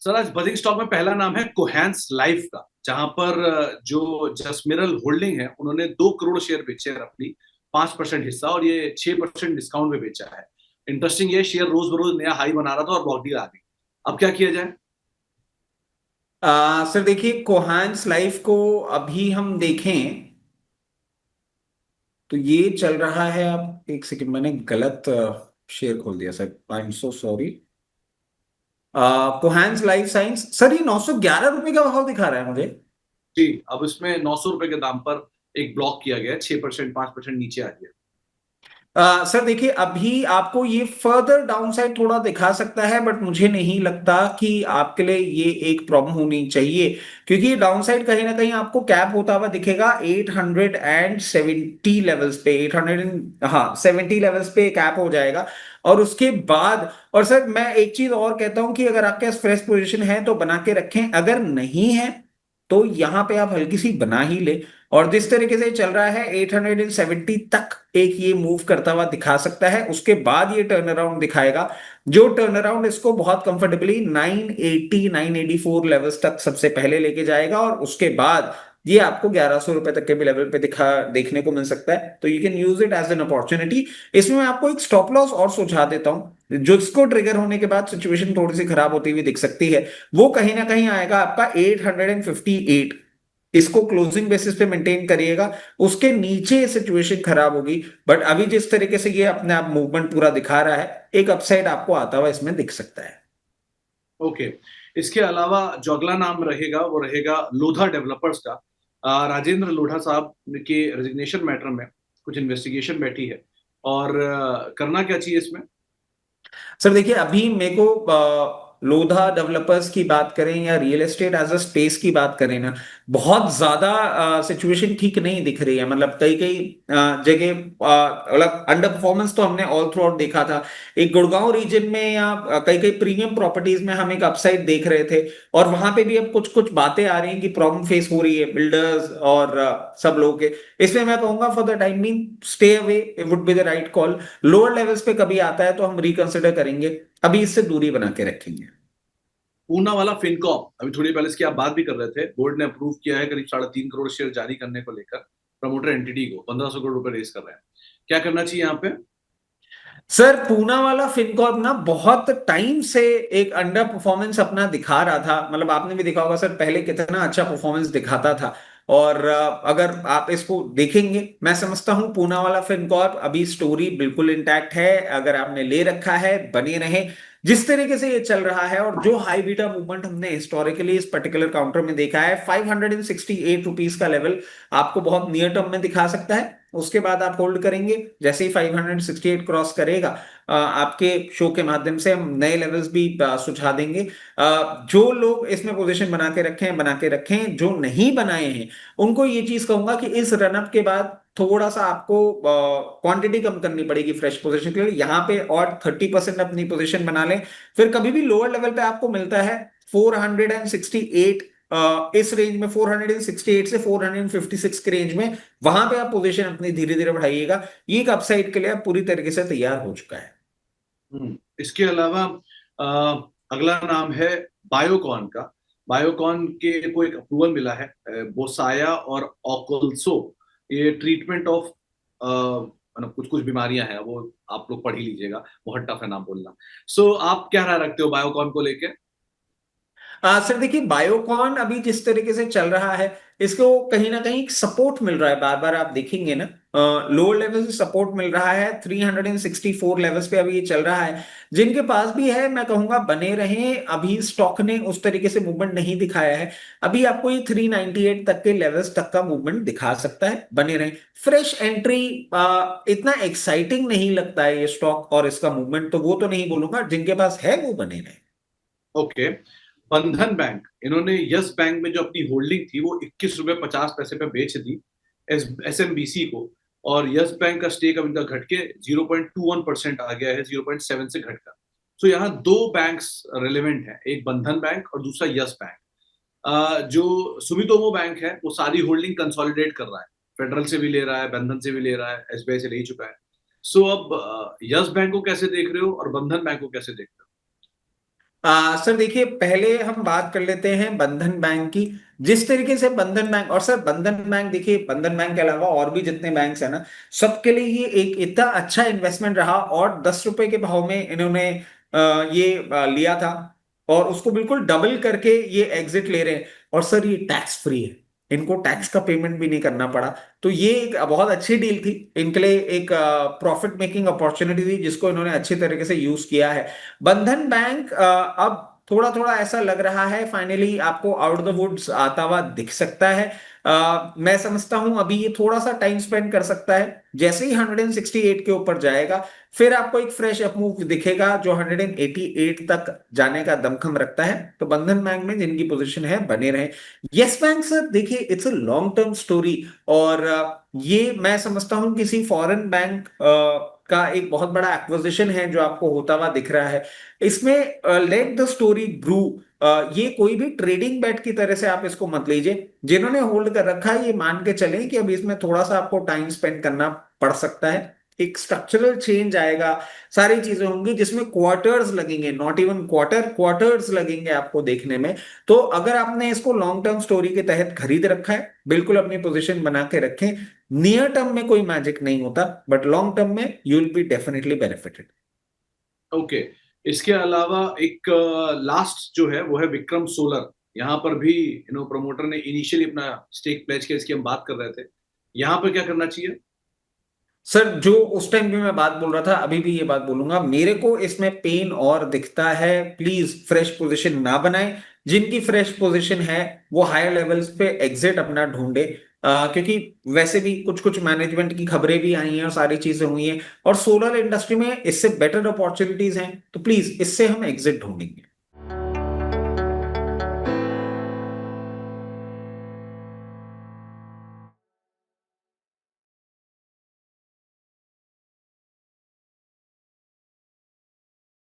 Sir आज buzzing stock में पहला नाम है कोहैंस लाइफ का, जहां पर जो जसमिरल होल्डिंग है उन्होंने 2 करोड़ शेयर बेचे हैं अपनी 5% हिस्सा, और ये 6% डिस्काउंट में बेचा है। इंटरेस्टिंग, ये शेयर रोज बरोज नया हाई बना रहा था और ब्लॉक डील आ गई। अब क्या किया जाए? सर देखिए, कोहांस लाइफ को अभी हम देखें तो ये चल रहा है। आप एक सेकंड, मैंने गलत शेयर खोल दिया sir, I am so sorry. कोहांस लाइफ साइंस सर, ये 911 रुपए का भाव दिखा रहा है मुझे। जी, अब इसमें 900 रुपए के दाम पर एक ब्लॉक किया गया है, 6% 5% नीचे आ गया। सर देखिए, अभी आपको ये फर्दर डाउनसाइड थोड़ा दिखा सकता है, बट मुझे नहीं लगता कि आपके लिए ये एक प्रॉब्लम होनी चाहिए, क्योंकि ये डाउनसाइड कहीं ना कहीं आपको कैप होता हुआ दिखेगा 870 लेवल्स पे। 800, हाँ, 70 लेवल्स पे कैप हो जाएगा। और उसके बाद, और सर मैं एक चीज और कहता हूं कि अगर आपके पास फ्रेश पोजीशन है तो बना के रखें, अगर नहीं है तो यहां पे आप हल्की सी बना ही ले। और जिस तरीके से चल रहा है 870 तक एक ये मूव करता हुआ दिखा सकता है, उसके बाद ये टर्न अराउंड दिखाएगा। जो टर्न अराउंड इसको बहुत कंफर्टेबली 980 984 लेवल्स तक सबसे पहले लेके जाएगा, और उसके बाद ये आपको 1100 रुपए तक के भी लेवल पे दिखा देखने को मिल सकता है। तो you can use it as an opportunity. इसमें मैं आपको एक स्टॉप लॉस और सुझा देता हूं, जो इसको ट्रिगर होने के बाद सिचुएशन थोड़ी सी खराब होती हुई दिख सकती है। वो कहीं ना कहीं आएगा आपका 858। इसको क्लोजिंग बेसिस पे मेंटेन करिएगा, उसके नीचे सिचुएशन खराब होगी। बट अभी जिस तरीके से ये अपने आप मूवमेंट पूरा दिखा रहा है, एक अपसाइड आपको आता हुआ इसमें दिख सकता है। ओके, इसके अलावा जो अगला नाम रहेगा वो रहेगा लोधा डेवलपर्स का। राजेंद्र लोढ़ा साहब के रेजिग्नेशन मैटर में कुछ इन्वेस्टिगेशन बैठी है, और करना क्या चाहिए इसमें? सर देखिए, अभी मेरे को लोधा डेवलपर्स की बात करें या real estate as a space की बात करें ना, बहुत ज्यादा सिचुएशन ठीक नहीं दिख रही है। मतलब कई कई जगह मतलब अंडर परफॉर्मेंस तो हमने ऑल थ्रू आउट देखा था। एक गुड़गांव रीजन में या कई कई प्रीमियम प्रॉपर्टीज में हम एक अपसाइड देख रहे थे, और वहां पे भी अब कुछ कुछ बातें आ रही हैं कि प्रॉब्लम फेस हो रही है बिल्डर्स और सब लोगों के। इसमें मैं कहूंगा for the time being stay away would be the right call. Lower levels पे कभी आता है तो हम रिकंसिडर करेंगे, अभी इससे दूरी बना के रखेंगे। पूना वाला फिनकॉप, अभी थोड़ी पहले इसकी आप बात भी कर रहे थे, बोर्ड ने अप्रूव किया है करीब 3.5 करोड़ शेयर जारी करने को लेकर। प्रमोटर एंटिटी को 1500 करोड़ रुपए रेस कर रहे हैं। क्या करना चाहिए यहाँ पे? सर पूना वाला फिनकॉर्प ना बहुत टाइम से एक अंडर परफॉर्मेंस अपना दिखा रहा था। मतलब आपने भी देखा होगा सर, पहले कितना अच्छा परफॉर्मेंस दिखाता था। और अगर आप इसको देखेंगे, मैं समझता हूं पूना वाला फिनकॉर्प अभी स्टोरी बिल्कुल इंटैक्ट है। अगर आपने ले रखा है, बने रहे। जिस तरीके से ये चल रहा है और जो हाई बीटा मूवमेंट हमने हिस्टोरिकली इस पर्टिकुलर काउंटर में देखा है, 568 रुपीज का लेवल आपको बहुत नियर टर्म में दिखा सकता है। उसके बाद आप होल्ड करेंगे। जैसे ही 568 क्रॉस करेगा, आपके शो के माध्यम से हम नए लेवल्स भी सुझा देंगे। जो लोग इसमें पोजीशन बना के रखें, जो नहीं बनाए हैं उनको ये चीज कहूंगा कि इस रनअप के बाद थोड़ा सा आपको क्वांटिटी कम करनी पड़ेगी फ्रेश पोजीशन के लिए। यहाँ पे और 30% अपनी पोजीशन बना लें। फिर कभी भी लोअर लेवल पे आपको मिलता है 468, इस रेंज में 468 से 456 के रेंज में, वहां पे आप पोजीशन अपनी धीरे धीरे बढ़ाइएगा। ये एक अपसाइड के लिए आप पूरी तरीके से तैयार हो चुका है। इसके अलावा अगला नाम है बायोकॉन का। बायोकॉन के को एक अप्रूवल मिला है, बोसाया और ऑकोल्सो। ये ट्रीटमेंट ऑफ मतलब कुछ कुछ बीमारियां हैं, वो आप लोग पढ़ ही लीजिएगा, बहुत टफ है नाम बोलना। सो आप क्या राय रखते हो बायोकॉन को लेके? सर देखिए, बायोकॉन अभी जिस तरीके से चल रहा है, इसको कहीं ना कहीं सपोर्ट मिल रहा है। बार बार आप देखेंगे ना, लोअर लेवल से सपोर्ट मिल रहा है। 364 लेवल्स पे अभी ये चल रहा है। जिनके पास भी है, मैं कहूंगा बने रहें। अभी स्टॉक ने उस तरीके से मूवमेंट नहीं दिखाया है। अभी आपको ये 398 तक के लेवल्स तक का मूवमेंट दिखा सकता है, बने रहें। फ्रेश एंट्री इतना एक्साइटिंग नहीं लगता है ये स्टॉक और इसका मूवमेंट, तो वो तो नहीं बोलूंगा। जिनके पास है वो बने रहें। ओके, बंधन बैंक, इन्होंने यस बैंक में जो अपनी होल्डिंग थी वो 21 रुपए 50 पैसे पे बेच दी एसएमबीसी को। और यस बैंक का स्टेक अब इनका घट के 0.21% आ गया है, 0.7 से घटकर। तो यहाँ दो बैंक्स रेलेवेंट है, एक बंधन बैंक और दूसरा यस बैंक। जो सुमितोमो बैंक है वो सारी होल्डिंग कंसोलिडेट कर रहा है, फेडरल से भी ले रहा है, बंधन से भी ले रहा है, एसबीआई से ले ही चुका है। सो अब यस बैंक को कैसे देख रहे हो और बंधन बैंक को कैसे देख रहे हो? सर देखिए, पहले हम बात कर लेते हैं बंधन बैंक की। जिस तरीके से बंधन बैंक, और सर बंधन बैंक देखिए, बंधन बैंक के अलावा और भी जितने बैंक्स हैं ना, सबके लिए ये एक इतना अच्छा इन्वेस्टमेंट रहा, और 10 रुपए के भाव में इन्होंने ये लिया था, और उसको बिल्कुल डबल करके ये एग्जिट ले रहे हैं। और सर ये टैक्स फ्री है, इनको टैक्स का पेमेंट भी नहीं करना पड़ा। तो ये एक बहुत अच्छी डील थी इनके लिए, एक प्रॉफिट मेकिंग अपॉर्चुनिटी थी जिसको इन्होंने अच्छी तरीके से यूज किया है। बंधन बैंक अब थोड़ा थोड़ा ऐसा लग रहा है फाइनली आपको आउट द वुड्स आता हुआ दिख सकता है। मैं समझता हूं अभी ये थोड़ा सा टाइम स्पेंड कर सकता है। जैसे ही 168 के ऊपर जाएगा, फिर आपको एक फ्रेश अपमूव दिखेगा जो 188 तक जाने का दमखम रखता है। तो बंधन बैंक में जिनकी पोजीशन है बने रहे। यस बैंक सर देखिए, it's a long term story, और ये मैं समझता हूं किसी फॉरेन बैंक का एक बहुत बड़ा एक्विजिशन है जो आपको होता हुआ दिख रहा है। इसमें लेट द स्टोरी ब्रू। ये कोई भी ट्रेडिंग बेट की तरह से आप इसको मत लीजिए। जिन्होंने होल्ड कर रखा है ये मान के चलें कि अब इसमें थोड़ा सा आपको टाइम स्पेंड करना पड़ सकता है। एक स्ट्रक्चरल चेंज आएगा, सारी चीजें होंगी जिसमें क्वार्टर्स लगेंगे, नॉट इवन क्वार्टर, क्वार्टर्स लगेंगे आपको देखने में। तो अगर आपने इसको लॉन्ग टर्म स्टोरी के तहत खरीद रखा है, बिल्कुल अपनी पोजीशन बना के रखें। नियर टर्म में कोई मैजिक नहीं होता, बट लॉन्ग टर्म में you will be definitely benefited. Okay. इसके अलावा एक लास्ट जो है वो है विक्रम सोलर। यहाँ पर भी प्रमोटर ने इनिशियली अपना स्टेक प्लेज किया, इसकी हम बात कर रहे थे। यहाँ पर क्या करना चाहिए? सर जो उस टाइम भी मैं बात बोल रहा था, अभी भी ये बात बोलूंगा, मेरे को इसमें पेन और दिखता है। प्लीज फ्रेश पोजीशन ना बनाएं। जिनकी फ्रेश पोजीशन है वो हायर लेवल्स पे एग्जिट अपना ढूंढे, क्योंकि वैसे भी कुछ कुछ मैनेजमेंट की खबरें भी आई हैं और सारी चीजें हुई हैं, और सोलर इंडस्ट्री में इससे बेटर अपॉर्चुनिटीज हैं, तो प्लीज इससे हम एग्जिट ढूंढेंगे।